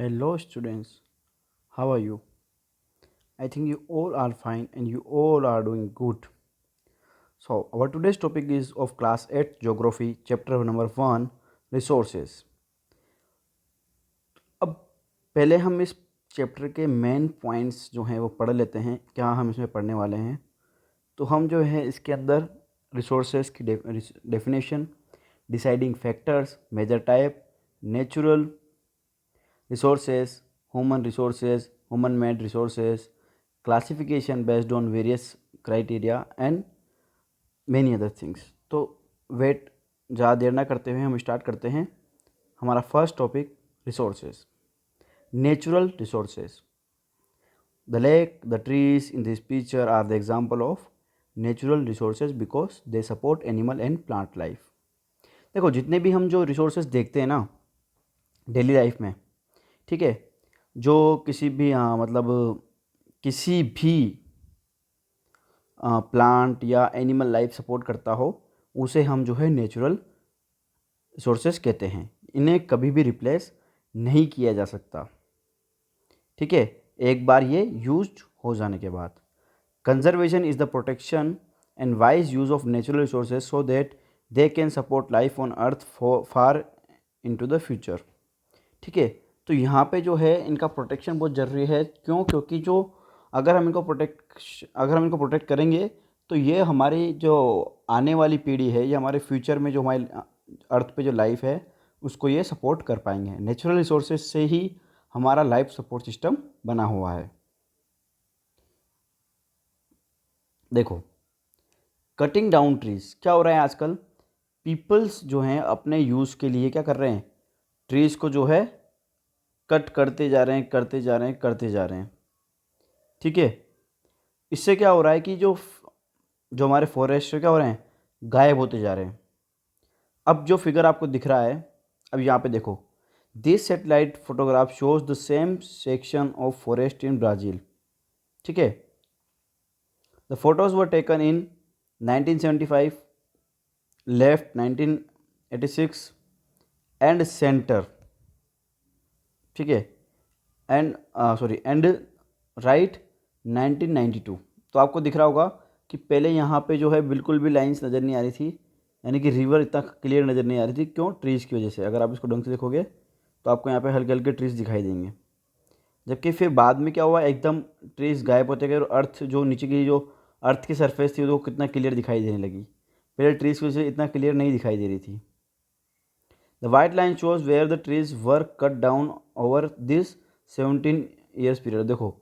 Hello, students. How are you? I think you all are fine and you all are doing good. So, our today's topic is of class 8 geography, chapter number 1 resources. अब पहले हम इस chapter के main points जो हैं वो पढ़ लेते हैं, क्या हम इसमें पढ़ने वाले हैं। तो हम जो है इसके अंदर रिसोर्सेज की definition, deciding factors, major type, natural resources, human made resources, classification based on various criteria and many other things. तो वेट ज़्यादा देर ना करते हुए हम स्टार्ट करते हैं हमारा first topic resources. Natural resources, the lake, the trees in this picture are the example of natural resources because they support animal and plant life. देखो, जितने भी हम जो रिसोर्सेज देखते हैं ना डेली लाइफ में, ठीक है, जो किसी भी मतलब किसी भी प्लांट या एनिमल लाइफ सपोर्ट करता हो, उसे हम जो है नेचुरल रिसोर्सेज कहते हैं। इन्हें कभी भी रिप्लेस नहीं किया जा सकता, ठीक है, एक बार ये यूज हो जाने के बाद। Conservation is the protection and wise use of natural resources so that they can support life on earth far into the future, ठीक है। तो यहाँ पे जो है इनका प्रोटेक्शन बहुत ज़रूरी है। क्यों? क्योंकि जो अगर हम इनको प्रोटेक्ट करेंगे तो ये हमारी जो आने वाली पीढ़ी है या हमारे फ्यूचर में जो हमारी अर्थ पे जो लाइफ है उसको ये सपोर्ट कर पाएंगे। नेचुरल रिसोर्सेज से ही हमारा लाइफ सपोर्ट सिस्टम बना हुआ है। देखो, कटिंग डाउन ट्रीज क्या हो रहा है आजकल, पीपल्स जो हैं अपने यूज़ के लिए क्या कर रहे हैं, ट्रीज़ को जो है कट करते जा रहे हैं, ठीक है। इससे क्या हो रहा है कि जो जो हमारे फॉरेस्ट क्या हो रहे हैं, गायब होते जा रहे हैं। अब जो फिगर आपको दिख रहा है, अब यहाँ पे देखो, this satellite photograph shows the same section of forest in Brazil, ठीक है। The photos were taken in 1975, left 1986 and centre, ठीक है, एंड एंड राइट 1992। तो आपको दिख रहा होगा कि पहले यहाँ पे जो है बिल्कुल भी लाइंस नज़र नहीं आ रही थी, यानी कि रिवर इतना क्लियर नज़र नहीं आ रही थी। क्यों? ट्रीज़ की वजह से। अगर आप इसको ढंग से देखोगे तो आपको यहाँ पे हल्के हल्के ट्रीज़ दिखाई देंगे। जबकि फिर बाद में क्या हुआ, एकदम ट्रीज़ गायब होते गए और अर्थ जो नीचे की जो अर्थ की सरफेस थी वो कितना क्लियर दिखाई देने लगी। पहले ट्रीज़ की वजह से इतना क्लियर नहीं दिखाई दे रही थी। The white line shows where the trees were cut down over this 17 years period. देखो,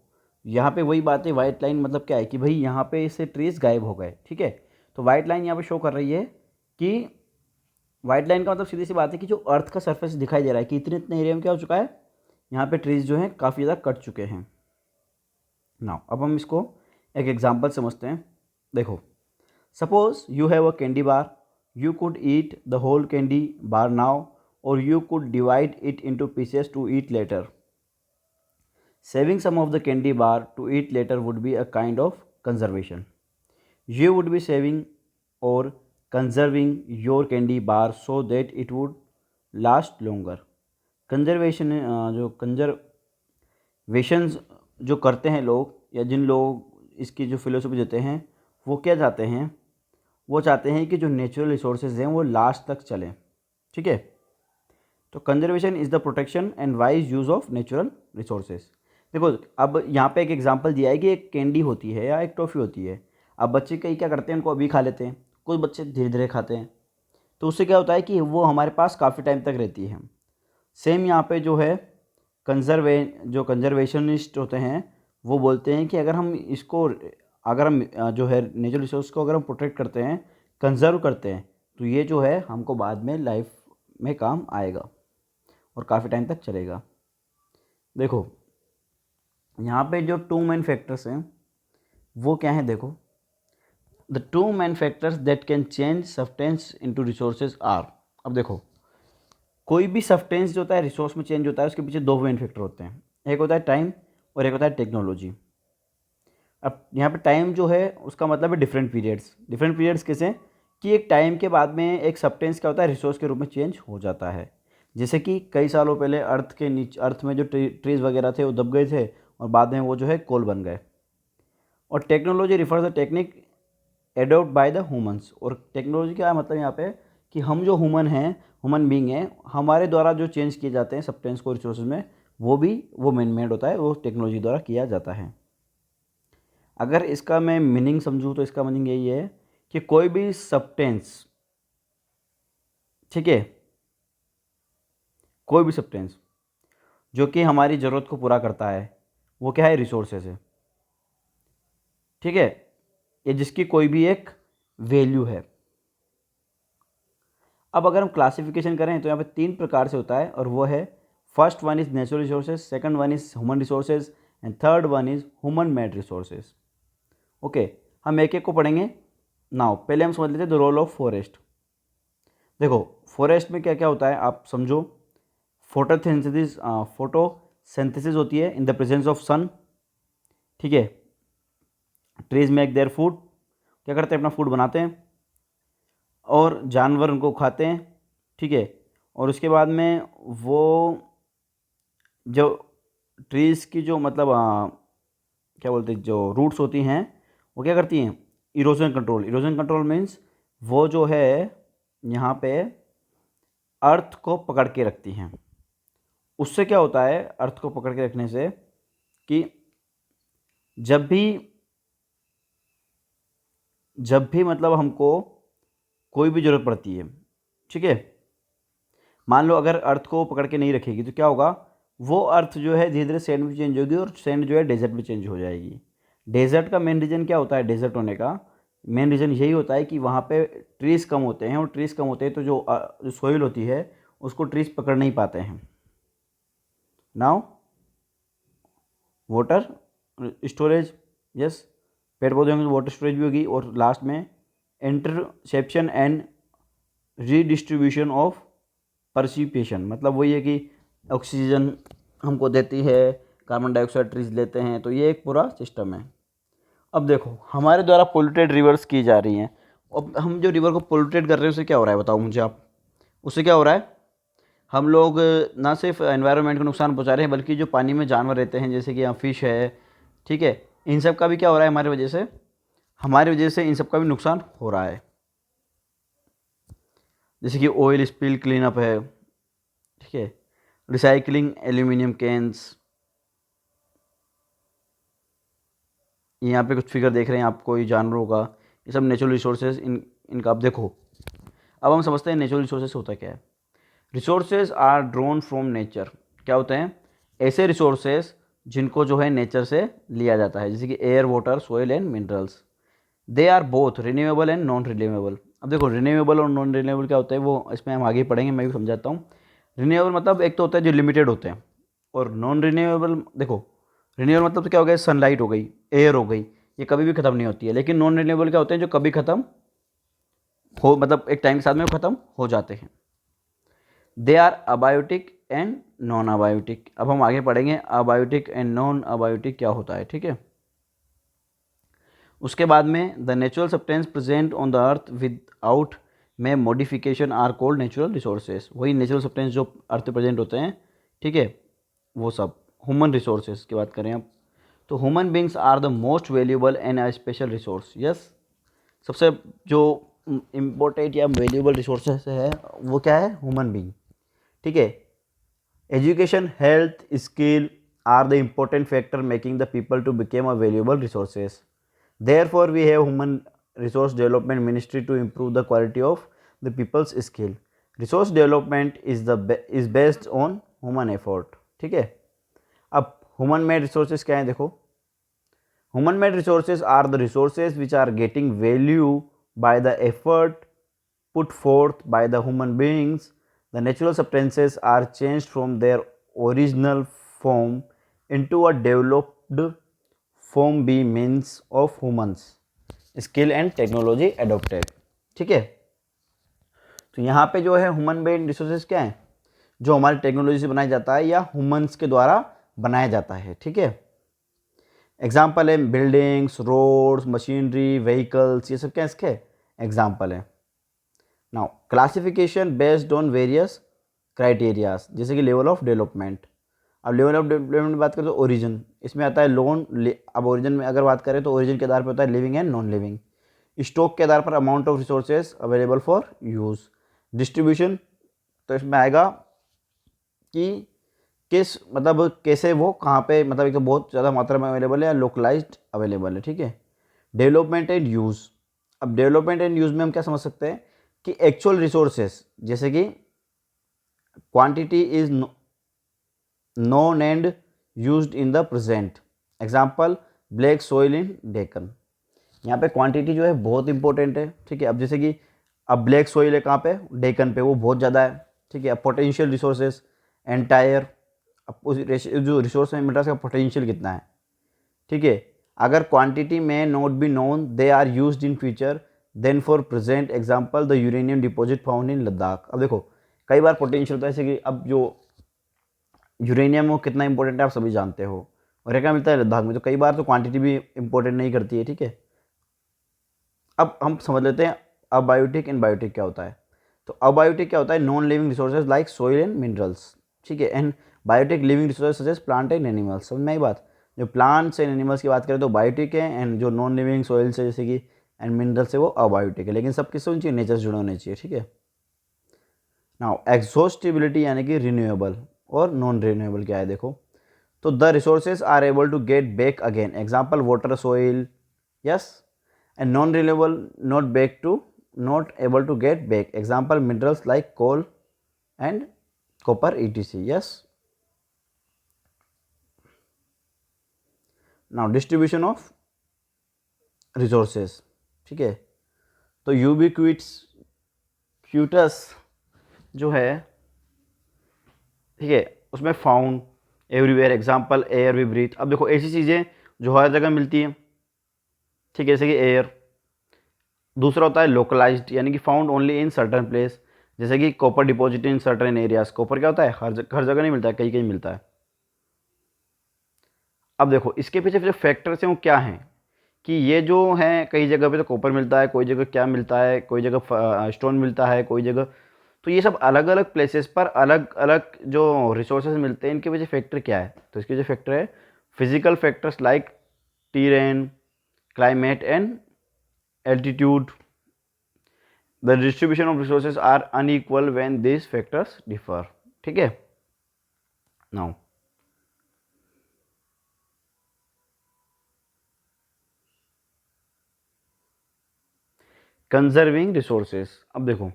यहाँ पे वही बात है, वाइट लाइन मतलब क्या है कि भाई यहाँ पे इससे ट्रीज गायब हो गए, ठीक है। तो वाइट लाइन यहाँ पे शो कर रही है कि वाइट लाइन का मतलब सीधी सी बात है कि जो अर्थ का सरफेस दिखाई दे रहा है कि इतने इतने एरिया में क्या हो चुका है, यहाँ पे ट्रीज जो हैं काफ़ी ज़्यादा कट चुके हैं। नाउ अब हम इसको एक एग्जाम्पल समझते हैं। देखो, suppose you have a candy bar, you could eat the whole candy bar now or you could divide it into pieces to eat later. Saving some of the candy bar to eat later would be a kind of conservation. You would be saving or conserving your candy bar so that it would last longer. Conservation जो conservations जो करते हैं लोग या जिन लोग इसकी जो philosophy देते हैं वो क्या चाहते हैं, वो चाहते हैं कि जो नेचुरल रिसोर्सेज हैं वो लास्ट तक चलें, ठीक है। तो conservation is the protection and wise use of natural resources. देखो, अब यहाँ पे एक एग्जांपल दिया है कि एक कैंडी होती है या एक टॉफ़ी होती है। अब बच्चे कई क्या करते हैं, उनको अभी खा लेते हैं, कुछ बच्चे धीरे धीरे खाते हैं, तो उससे क्या होता है कि वो हमारे पास काफ़ी टाइम तक रहती है। सेम यहाँ पे जो है जो कंजर्वेशनिस्ट होते हैं वो बोलते हैं कि अगर हम जो है नेचुरल रिसोर्स को अगर हम प्रोटेक्ट करते हैं, कंजर्व करते हैं, तो ये जो है हमको बाद में लाइफ में काम आएगा और काफ़ी टाइम तक चलेगा। देखो, यहाँ पे जो टू मेन फैक्टर्स हैं वो क्या हैं, देखो, the two main factors that can change substance into resources are. अब देखो, कोई भी सब्सटेंस जो होता है रिसोर्स में चेंज होता है, उसके पीछे दो मेन फैक्टर होते हैं, एक होता है टाइम और एक होता है टेक्नोलॉजी। अब यहाँ पे टाइम जो है उसका मतलब है डिफरेंट पीरियड्स कैसे कि एक टाइम के बाद में एक सब्सटेंस क्या होता है, रिसोर्स के रूप में चेंज हो जाता है। जैसे कि कई सालों पहले अर्थ के नीचे, अर्थ में जो ट्रीज वगैरह थे वो दब गए थे और बाद में वो जो है कोल बन गए। और technology refers the technique adopt by the humans. और टेक्नोलॉजी क्या है मतलब यहाँ पे कि हम जो ह्यूमन हैं, ह्यूमन बींग हैं, हमारे द्वारा जो चेंज किए जाते हैं सब्सटेंस को रिसोर्सेज में, वो मैन मेड होता है, वो टेक्नोलॉजी द्वारा किया जाता है। अगर इसका मैं मीनिंग समझूँ तो इसका मीनिंग यही है कि कोई भी सब्सटेंस, ठीक है, कोई भी सब्सटेंस जो कि हमारी ज़रूरत को पूरा करता है वो क्या है, रिसोर्सेज है, ठीक है, ये जिसकी कोई भी एक वैल्यू है। अब अगर हम क्लासिफिकेशन करें तो यहाँ पे 3 प्रकार से होता है, और वो है first one is natural resources, second one is human resources and third one is human made resources. Okay, हम एक एक को पढ़ेंगे। नाउ पहले हम समझ लेते हैं द रोल ऑफ फॉरेस्ट। देखो फॉरेस्ट में क्या क्या होता है आप समझो। फोटोसिंथेसिस होती है इन द प्रेजेंस ऑफ सन, ठीक है। ट्रीज मेक देयर फूड, क्या करते हैं, अपना फूड बनाते हैं, और जानवर उनको खाते हैं, ठीक है। और उसके बाद में वो जो ट्रीज़ की जो मतलब क्या बोलते हैं, जो रूट्स होती हैं वो क्या करती हैं, erosion control. Erosion control means वो जो है यहाँ पे अर्थ को पकड़ के रखती हैं। उससे क्या होता है अर्थ को पकड़ के रखने से कि जब भी मतलब हमको कोई भी ज़रूरत पड़ती है, ठीक है, मान लो अगर अर्थ को पकड़ के नहीं रखेगी तो क्या होगा, वो अर्थ जो है धीरे धीरे सैंड में चेंज होगी और सैंड जो है डेजर्ट में चेंज हो जाएगी। डेजर्ट का मेन रीज़न क्या होता है, डेजर्ट होने का मेन रीज़न यही होता है कि वहाँ पे ट्रीज़ कम होते हैं, और ट्रीज़ कम होते हैं तो जो सोइल होती है उसको ट्रीज़ पकड़ नहीं पाते हैं। नाउ वाटर स्टोरेज, यस, पेड़ पौधे होंगे तो वाटर स्टोरेज भी होगी। और लास्ट में इंटरसेप्शन एंड रीडिस्ट्रीब्यूशन ऑफ परसिपिएशन, मतलब वही है कि ऑक्सीजन हमको देती है, कार्बन डाइऑक्साइड ट्रीज लेते हैं, तो ये एक पूरा सिस्टम है। अब देखो हमारे द्वारा पोल्यूटेड रिवर्स की जा रही हैं। अब हम जो रिवर को पोल्यूटेड कर रहे हैं उससे क्या हो रहा है बताओ मुझे आप। उससे क्या हो रहा है, हम लोग ना सिर्फ एनवायरनमेंट को नुकसान पहुंचा रहे हैं बल्कि जो पानी में जानवर रहते हैं जैसे कि यहाँ फिश है, ठीक है, इन सब का भी क्या हो रहा है हमारी वजह से इन सब का भी नुकसान हो रहा है। जैसे कि ऑयल स्पिल क्लीन अप है, ठीक है, रिसाइकलिंग एल्यूमिनियम कैंस। यहाँ पे कुछ फिगर देख रहे हैं आप, कोई जानवरों का, ये सब नेचुरल रिसोर्सेज इनका आप देखो। अब हम समझते हैं नेचुरल रिसोर्सेज होता क्या है। Resources are drawn from nature, क्या होते हैं, ऐसे रिसोर्सेज जिनको जो है नेचर से लिया जाता है, जैसे कि air, water, soil and minerals. They are both renewable and non renewable. अब देखो रिन्यूएबल और नॉन रिन्यूएबल क्या होता है वो इसमें हम आगे पढ़ेंगे, मैं भी समझाता हूँ। रिन्यूएबल मतलब एक तो होता है जो लिमिटेड होते हैं, और नॉन रिन्यूएबल देखो, रिन्यूएबल मतलब तो क्या हो गया, सनलाइट हो गई, एयर हो गई, ये कभी भी ख़त्म नहीं होती है। लेकिन नॉन रिन्यूएबल क्या होते हैं, जो कभी ख़त्म हो, मतलब एक टाइम के साथ में वो ख़त्म हो जाते हैं। They are abiotic and non abiotic. अब हम आगे पढ़ेंगे अबायोटिक एंड नॉन अबायोटिक क्या होता है, ठीक है। उसके बाद में the natural substance present on the earth without में modification are called natural resources. वही नेचुरल सब्सटेंस जो अर्थ पे प्रेजेंट होते हैं, ठीक है, वो सब। ह्यूमन रिसोर्सेज की बात करें अब तो human beings are the most valuable and a special resource. Yes, सबसे जो इम्पोर्टेंट या वैल्यूएबल रिसोर्सेज है वो क्या है, ह्यूमन बींग, ठीक है। Education, health, skill are the important factor making the people to became a valuable resources. Therefore, we have Human Resource Development Ministry to improve the quality of the people's skill. Resource development is based on human effort. ठीक है। अब human made resources क्या है देखो, human made resources are the resources which are getting value by the effort put forth by the human beings. The natural substances are changed from their original form into a developed form be means of humans skill and technology adopted, ठीक है। तो यहाँ पे जो है human made resources क्या है, जो हमारी टेक्नोलॉजी से बनाया जाता है या ह्यूमंस के द्वारा बनाया जाता है, ठीक है। एग्जाम्पल है बिल्डिंग्स, रोड्स, मशीनरी, व्हीकल्स, ये सब क्या इसके एग्जाम्पल है। Now classification based on various criterias, जैसे कि लेवल ऑफ डेवलपमेंट। अब लेवल ऑफ डेवलपमेंट में बात करें तो ओरिजिन, इसमें आता है लोन। अब ओरिजिन में अगर बात करें तो ओरिजिन के आधार पर होता है living and non living. Stock के आधार पर amount of resources available for use. Distribution, तो इसमें आएगा कि किस मतलब कैसे वो कहाँ पे, मतलब एक तो बहुत ज़्यादा मात्रा में अवेलेबल है या लोकलाइज्ड अवेलेबल है, ठीक है। डेवलपमेंट एंड यूज़, अब डेवलपमेंट एंड यूज़ में हम क्या समझ सकते हैं कि एक्चुअल रिसोर्सेज, जैसे कि quantity is known and used in the present, example black soil इन डेक्कन। यहाँ पे क्वांटिटी जो है बहुत इंपॉर्टेंट है, ठीक है। अब जैसे कि अब ब्लैक सोइल है कहाँ पे, डेक्कन पे, वो बहुत ज़्यादा है, ठीक है। अब पोटेंशियल रिसोर्सेज एंटायर, अब उस जो रिसोर्स में मिल रहा है उसका पोटेंशियल कितना है, ठीक है। अगर क्वांटिटी में not be known they are used in future then for present, example the uranium deposit found in Ladakh. अब देखो कई बार पोटेंशियल होता है, जैसे कि अब जो यूरेनियम वो कितना इंपॉर्टेंट है आप सभी जानते हो, और ये क्या मिलता है लद्दाख में, तो कई बार तो क्वांटिटी भी इंपॉर्टेंट नहीं करती है, ठीक है। अब हम समझ लेते हैं अबायोटिक एंड बायोटिक क्या होता है। तो अबायोटिक क्या होता है, non living resources like soil and minerals, ठीक है। And biotic living resources such as plant and animals. समझ में आई बात। जो प्लांट्स एंड एनिमल्स की बात करें तो बायोटिक है, एंड जो नॉन लिविंग सॉइल से जैसे कि एंड मिनरल्स है वो अबायोटिक है, लेकिन सब किससे होनी चाहिए, नेचर से जुड़े होने चाहिए, ठीक है। नाउ एग्जॉस्टिबिलिटी यानी कि रिन्यूएबल और नॉन रिन्यूएबल क्या है देखो। तो the resources are able to get back again, example water soil, yes. And non renewable not able to get back, example minerals like coal and copper etc, yes. Now distribution of resources, ठीक है। तो ubiquitous जो है, ठीक है, उसमें found everywhere, example air we breathe. अब देखो ऐसी चीज़ें जो हर जगह मिलती हैं, ठीक है, जैसे कि एयर। दूसरा होता है लोकलाइज्ड यानी कि found only in certain place, जैसे कि copper deposit in certain areas. Copper क्या होता है, हर जगह नहीं मिलता है, कहीं कहीं मिलता है। अब देखो इसके पीछे जो फैक्टर्स हैं वो क्या हैं, कि ये जो है कई जगह पे तो कॉपर मिलता है, कोई जगह क्या मिलता है, कोई जगह स्टोन मिलता है, कोई जगह, तो ये सब अलग अलग प्लेसेस पर अलग अलग जो रिसोर्सेज मिलते हैं, इनके वजह फैक्टर क्या है, तो इसके जो फैक्टर है physical factors like terrain, climate and altitude. The distribution of resources are unequal when this factors differ, ठीक है। नाउ कंजर्विंग रिसोर्सेज, अब देखो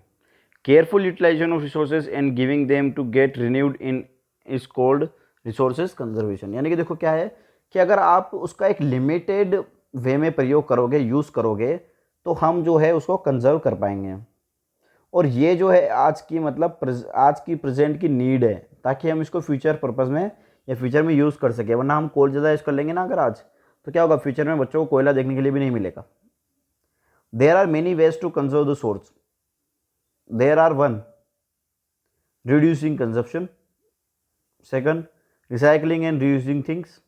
careful utilization of resources and giving them to get renewed in is called resources conservation. यानी कि देखो क्या है कि अगर आप उसका एक लिमिटेड वे में प्रयोग करोगे, यूज़ करोगे, तो हम जो है उसको कंजर्व कर पाएंगे। और ये जो है आज की मतलब आज की प्रेजेंट की नीड है, ताकि हम इसको फ्यूचर पर्पज़ में या फ्यूचर में यूज़ कर सके। वरना हम कोल ज़्यादा यूज़ कर लेंगे ना अगर आज, तो क्या होगा, फ्यूचर में बच्चों को कोयला देखने के लिए भी नहीं मिलेगा। There are many ways to conserve the source. There are one, reducing consumption, second recycling and reusing things,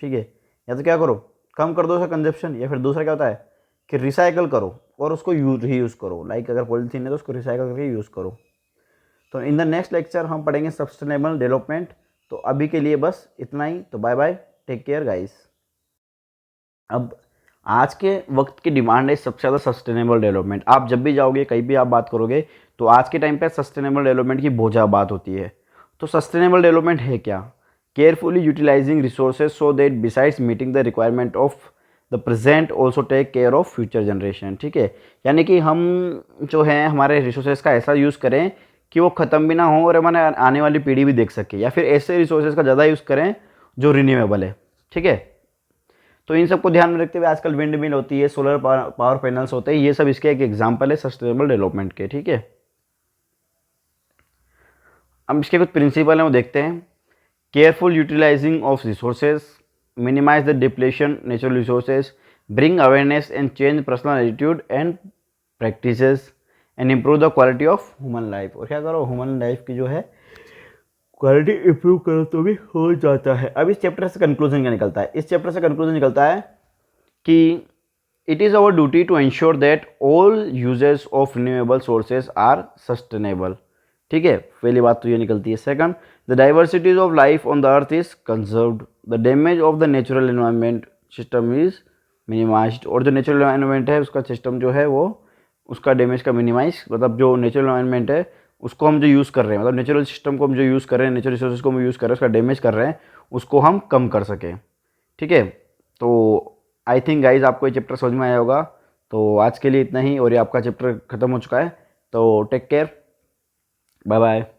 ठीक है। या तो क्या करो, कम कर दो उसका कंजप्शन, या फिर दूसरा क्या होता है कि रिसाइकल करो और उसको रीयूज़ करो। लाइक अगर पॉलीथीन है तो उसको रिसाइकल करके यूज़ करो। तो इन द नेक्स्ट लेक्चर हम पढ़ेंगे सस्टेनेबल डेवलपमेंट। तो अभी के लिए बस इतना ही, तो bye bye, take care guys. अब आज के वक्त की डिमांड है सबसे ज़्यादा सस्टेनेबल डेवलपमेंट। आप जब भी जाओगे कहीं भी आप बात करोगे तो आज के टाइम पे सस्टेनेबल डेवलपमेंट की बहुत ज़्यादा बात होती है। तो सस्टेनेबल डेवलपमेंट है क्या, carefully utilizing resources so that besides meeting the requirement of the present also take care of future generation, ठीक है। यानी कि हम जो है हमारे रिसोर्सेज का ऐसा यूज़ करें कि वो ख़त्म भी ना हो और हमारे आने वाली पीढ़ी भी देख सके, या फिर ऐसे रिसोर्सेज का ज़्यादा यूज़ करें जो रिन्यूएबल है, ठीक है। तो इन सबको ध्यान में रखते हुए आजकल विंड मिल होती है, सोलर पावर पैनल्स होते हैं, ये सब इसके एक एग्जाम्पल है सस्टेनेबल डेवलपमेंट के, ठीक है। अब इसके कुछ प्रिंसिपल हैं वो देखते हैं। Careful utilizing of resources, minimize the depletion natural resources, bring awareness and change personal attitude and practices and improve the quality of human life. और क्या करो, ह्यूमन लाइफ की जो है क्वालिटी इंप्रूव करो तो भी हो जाता है। अब इस चैप्टर से कंक्लूजन क्या निकलता है, इस चैप्टर से कंक्लूजन निकलता है कि it is our duty to ensure that all uses of renewable sources are sustainable, ठीक है, पहली बात तो ये निकलती है। Second, the diversities of life on the earth is conserved, the damage of the natural environment system is minimized. और जो नेचुरल एनवायरनमेंट है उसका सिस्टम जो है वो उसका डैमेज का मिनिमाइज, मतलब जो नेचुरल एनवायरनमेंट है उसको हम जो यूज़ कर रहे हैं, मतलब नेचुरल सिस्टम को हम जो यूज़ कर रहे हैं, नेचुरल रिसोर्सेज को हम यूज़ कर रहे हैं, उसका डैमेज कर रहे हैं, उसको हम कम कर सकें। ठीक है, तो आई थिंक गाइज आपको ये चैप्टर समझ में आया होगा। तो आज के लिए इतना ही, और ये आपका चैप्टर खत्म हो चुका है। तो टेक केयर, बाय बाय।